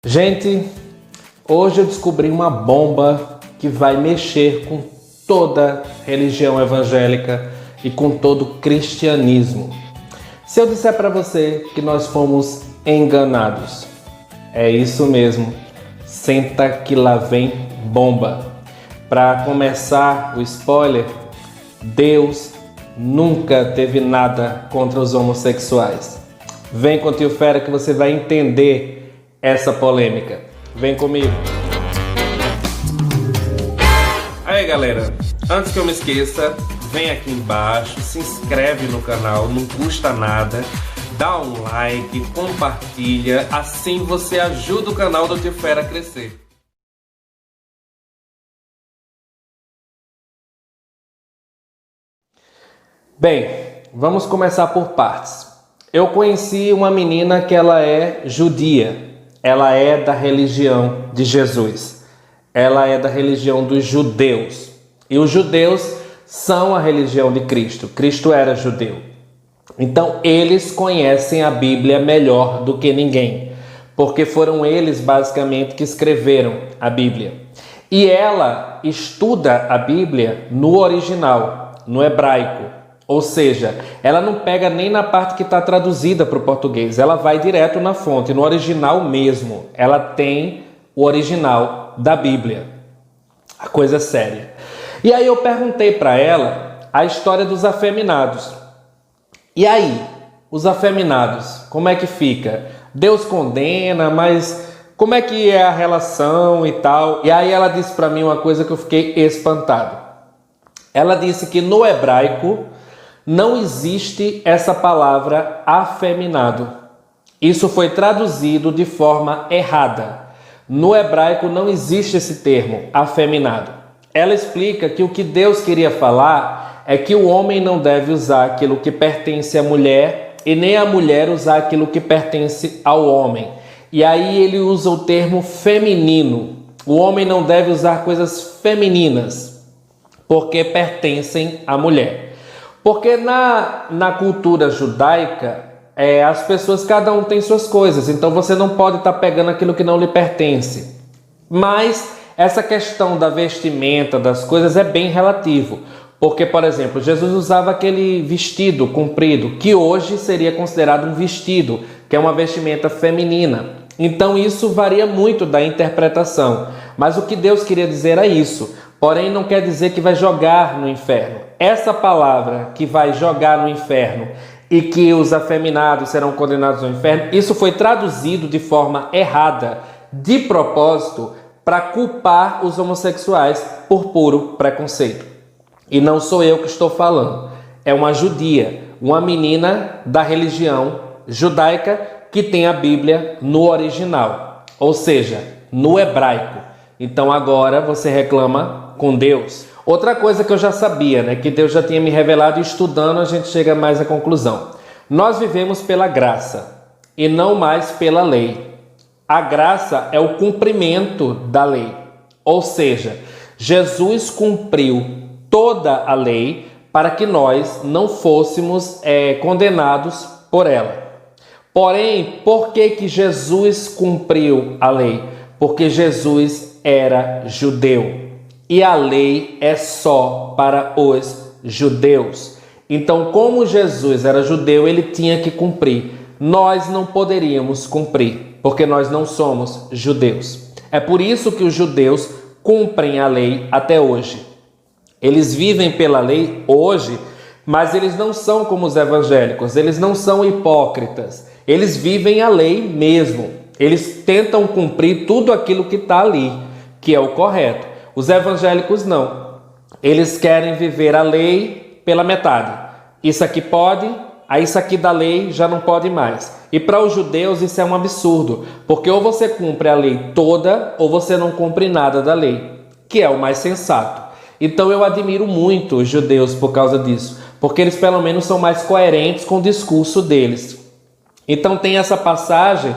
Gente, hoje eu descobri uma bomba que vai mexer com toda religião evangélica e com todo o cristianismo. Se eu disser para você que nós fomos enganados, é isso mesmo, senta que lá vem bomba. Para começar o spoiler, Deus nunca teve nada contra os homossexuais. Vem com o Tio Fera que você vai entender essa polêmica. Vem comigo. Aí galera, antes que eu me esqueça, vem aqui embaixo, se inscreve no canal, não custa nada, dá um like, compartilha, assim você ajuda o canal do Tio Fera a crescer. Bem, vamos começar por partes. Eu conheci uma menina que ela é judia. Ela é da religião de Jesus. Ela é da religião dos judeus. E os judeus são a religião de Cristo. Cristo era judeu. Então eles conhecem a Bíblia melhor do que ninguém. Porque foram eles basicamente que escreveram a Bíblia. E ela estuda a Bíblia no original, no hebraico. Ou seja, ela não pega nem na parte que está traduzida para o português, ela vai direto na fonte, no original mesmo. Ela tem o original da Bíblia. A coisa é séria. E aí eu perguntei para ela a história dos afeminados. E aí, os afeminados, como é que fica? Deus condena, mas como é que é a relação e tal? E aí ela disse para mim uma coisa que eu fiquei espantado. Ela disse que no hebraico não existe essa palavra afeminado. Isso foi traduzido de forma errada. No hebraico não existe esse termo, afeminado. Ela explica que o que Deus queria falar é que o homem não deve usar aquilo que pertence à mulher e nem a mulher usar aquilo que pertence ao homem. E aí ele usa o termo feminino. O homem não deve usar coisas femininas porque pertencem à mulher. Porque na cultura judaica, as pessoas, cada um tem suas coisas, então você não pode estar pegando aquilo que não lhe pertence. Mas essa questão da vestimenta, das coisas, é bem relativo. Porque, por exemplo, Jesus usava aquele vestido comprido, que hoje seria considerado um vestido, que é uma vestimenta feminina. Então isso varia muito da interpretação. Mas o que Deus queria dizer é isso. Porém, não quer dizer que vai jogar no inferno. Essa palavra que vai jogar no inferno e que os afeminados serão condenados ao inferno, isso foi traduzido de forma errada, de propósito, para culpar os homossexuais por puro preconceito. E não sou eu que estou falando. É uma judia, uma menina da religião judaica que tem a Bíblia no original, ou seja, no hebraico. Então agora você reclama com Deus. Outra coisa que eu já sabia, né, que Deus já tinha me revelado, e estudando a gente chega mais à conclusão. Nós vivemos pela graça e não mais pela lei. A graça é o cumprimento da lei. Ou seja, Jesus cumpriu toda a lei para que nós não fôssemos condenados por ela. Porém, por que Jesus cumpriu a lei? Porque Jesus era judeu. E a lei é só para os judeus. Então, como Jesus era judeu, ele tinha que cumprir. Nós não poderíamos cumprir, porque nós não somos judeus. É por isso que os judeus cumprem a lei até hoje. Eles vivem pela lei hoje, mas eles não são como os evangélicos, eles não são hipócritas. Eles vivem a lei mesmo. Eles tentam cumprir tudo aquilo que está ali, que é o correto. Os evangélicos não. Eles querem viver a lei pela metade. Isso aqui pode, aí isso aqui da lei já não pode mais. E para os judeus isso é um absurdo, porque ou você cumpre a lei toda ou você não cumpre nada da lei, que é o mais sensato. Então eu admiro muito os judeus por causa disso, porque eles pelo menos são mais coerentes com o discurso deles. Então tem essa passagem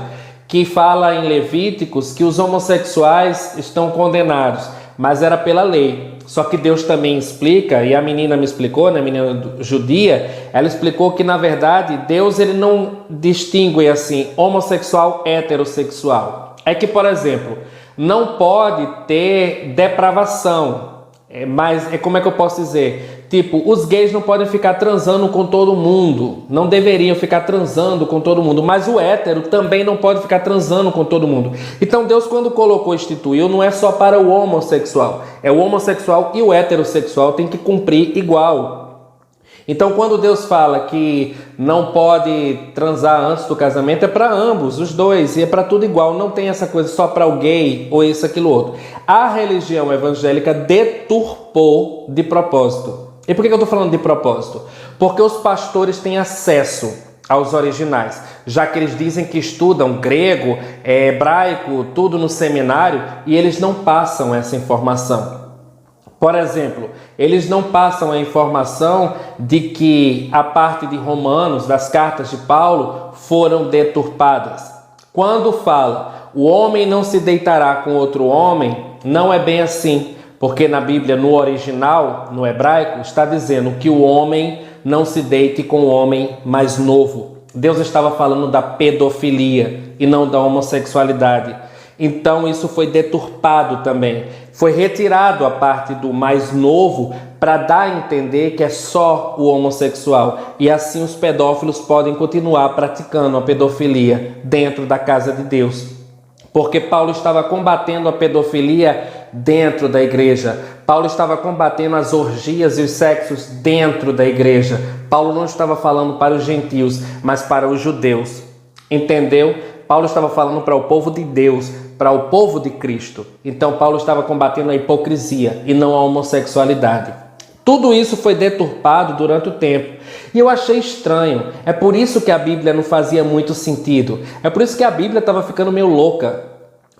que fala em Levíticos que os homossexuais estão condenados, mas era pela lei. Só que Deus também explica, e a menina me explicou, né, a menina judia, ela explicou que na verdade Deus ele não distingue assim homossexual, heterossexual. é que, por exemplo, não pode ter depravação. Mas como é que eu posso dizer? Tipo, os gays não podem ficar transando com todo mundo. Não deveriam ficar transando com todo mundo. Mas o hétero também não pode ficar transando com todo mundo. Então Deus, quando colocou, instituiu, não é só para o homossexual. É o homossexual e o heterossexual tem que cumprir igual. Então, quando Deus fala que não pode transar antes do casamento, é para ambos, os dois, e é para tudo igual. Não tem essa coisa só para o gay ou isso, aquilo, outro. A religião evangélica deturpou de propósito. E por que eu estou falando de propósito? Porque os pastores têm acesso aos originais, já que eles dizem que estudam grego, hebraico, tudo no seminário, e eles não passam essa informação. Por exemplo, eles não passam a informação de que a parte de Romanos, das cartas de Paulo, foram deturpadas. Quando fala, o homem não se deitará com outro homem, não é bem assim, porque na Bíblia, no original, no hebraico, está dizendo que o homem não se deite com o homem mais novo. Deus estava falando da pedofilia e não da homossexualidade. Então isso foi deturpado também. Foi retirado a parte do mais novo para dar a entender que é só o homossexual. E assim os pedófilos podem continuar praticando a pedofilia dentro da casa de Deus. Porque Paulo estava combatendo a pedofilia dentro da igreja. Paulo estava combatendo as orgias e os sexos dentro da igreja. Paulo não estava falando para os gentios, mas para os judeus. Entendeu? Paulo estava falando para o povo de Deus, para o povo de Cristo. Então Paulo estava combatendo a hipocrisia e não a homossexualidade. Tudo isso foi deturpado durante o tempo. E eu achei estranho. É por isso que a Bíblia não fazia muito sentido. É por isso que a Bíblia estava ficando meio louca.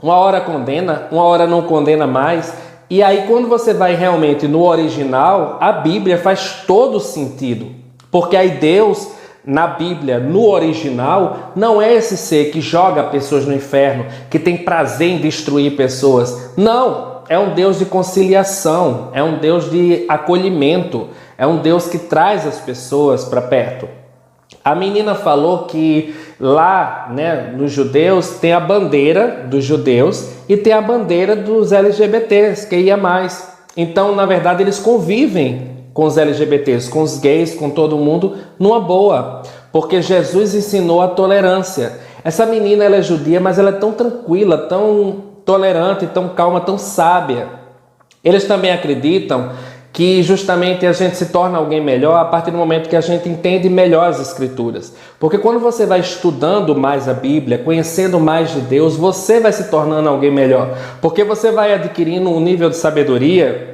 Uma hora condena, uma hora não condena mais. E aí quando você vai realmente no original, a Bíblia faz todo sentido. Porque aí Deus, na Bíblia, no original, não é esse ser que joga pessoas no inferno, que tem prazer em destruir pessoas. Não, é um Deus de conciliação, é um Deus de acolhimento, é um Deus que traz as pessoas para perto. A menina falou que lá, nos judeus, tem a bandeira dos judeus e tem a bandeira dos LGBTs, que ia mais. Então, na verdade, eles convivem com os LGBTs, com os gays, com todo mundo, numa boa. Porque Jesus ensinou a tolerância. Essa menina, ela é judia, mas ela é tão tranquila, tão tolerante, tão calma, tão sábia. Eles também acreditam que justamente a gente se torna alguém melhor a partir do momento que a gente entende melhor as Escrituras. Porque quando você vai estudando mais a Bíblia, conhecendo mais de Deus, você vai se tornando alguém melhor. Porque você vai adquirindo um nível de sabedoria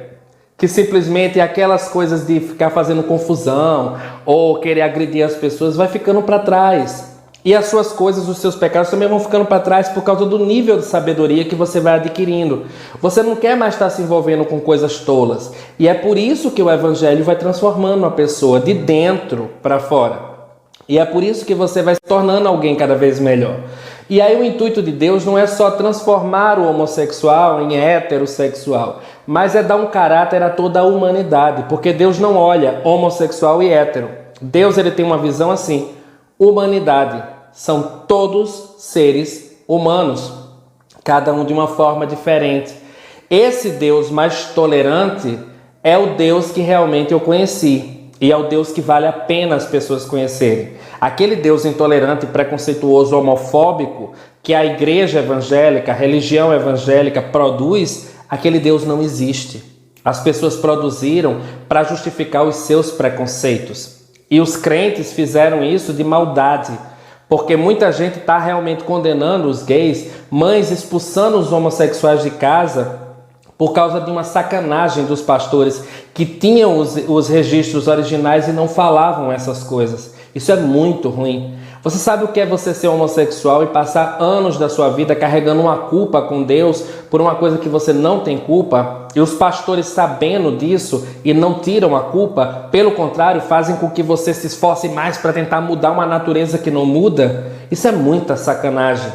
que simplesmente aquelas coisas de ficar fazendo confusão ou querer agredir as pessoas vai ficando para trás. E as suas coisas, os seus pecados também vão ficando para trás por causa do nível de sabedoria que você vai adquirindo. Você não quer mais estar se envolvendo com coisas tolas. E é por isso que o Evangelho vai transformando a pessoa de dentro para fora. E é por isso que você vai se tornando alguém cada vez melhor. E aí o intuito de Deus não é só transformar o homossexual em heterossexual, mas é dar um caráter a toda a humanidade, porque Deus não olha homossexual e hétero. Deus ele tem uma visão assim, humanidade, são todos seres humanos, cada um de uma forma diferente. Esse Deus mais tolerante é o Deus que realmente eu conheci. E é o Deus que vale a pena as pessoas conhecerem. Aquele Deus intolerante, preconceituoso, homofóbico, que a igreja evangélica, a religião evangélica produz, aquele Deus não existe. As pessoas produziram para justificar os seus preconceitos. E os crentes fizeram isso de maldade, porque muita gente está realmente condenando os gays, mães expulsando os homossexuais de casa, por causa de uma sacanagem dos pastores que tinham os registros originais e não falavam essas coisas. Isso é muito ruim. Você sabe o que é você ser homossexual e passar anos da sua vida carregando uma culpa com Deus por uma coisa que você não tem culpa? E os pastores, sabendo disso e não tiram a culpa, pelo contrário, fazem com que você se esforce mais para tentar mudar uma natureza que não muda? Isso é muita sacanagem.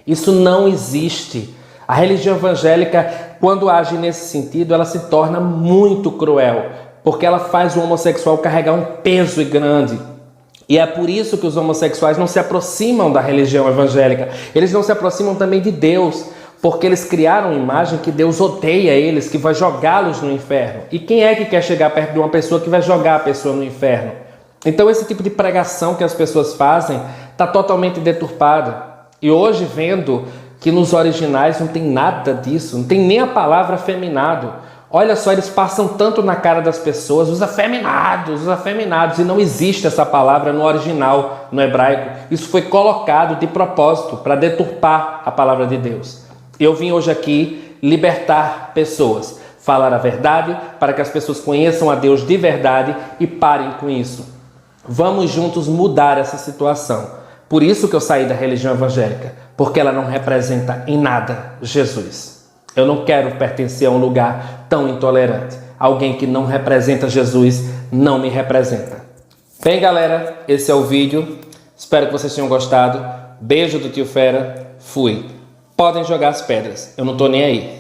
Isso não existe. A religião evangélica, quando age nesse sentido, ela se torna muito cruel, porque ela faz o homossexual carregar um peso grande. E é por isso que os homossexuais não se aproximam da religião evangélica. Eles não se aproximam também de Deus, porque eles criaram uma imagem que Deus odeia eles, que vai jogá-los no inferno. E quem é que quer chegar perto de uma pessoa que vai jogar a pessoa no inferno? Então esse tipo de pregação que as pessoas fazem está totalmente deturpada. E hoje, vendo que nos originais não tem nada disso, não tem nem a palavra afeminado. Olha só, eles passam tanto na cara das pessoas, os afeminados, e não existe essa palavra no original, no hebraico. Isso foi colocado de propósito para deturpar a palavra de Deus. Eu vim hoje aqui libertar pessoas, falar a verdade para que as pessoas conheçam a Deus de verdade e parem com isso. Vamos juntos mudar essa situação. Por isso que eu saí da religião evangélica, porque ela não representa em nada Jesus. Eu não quero pertencer a um lugar tão intolerante. Alguém que não representa Jesus não me representa. Bem, galera, esse é o vídeo. Espero que vocês tenham gostado. Beijo do tio Fera. Fui. Podem jogar as pedras. Eu não tô nem aí.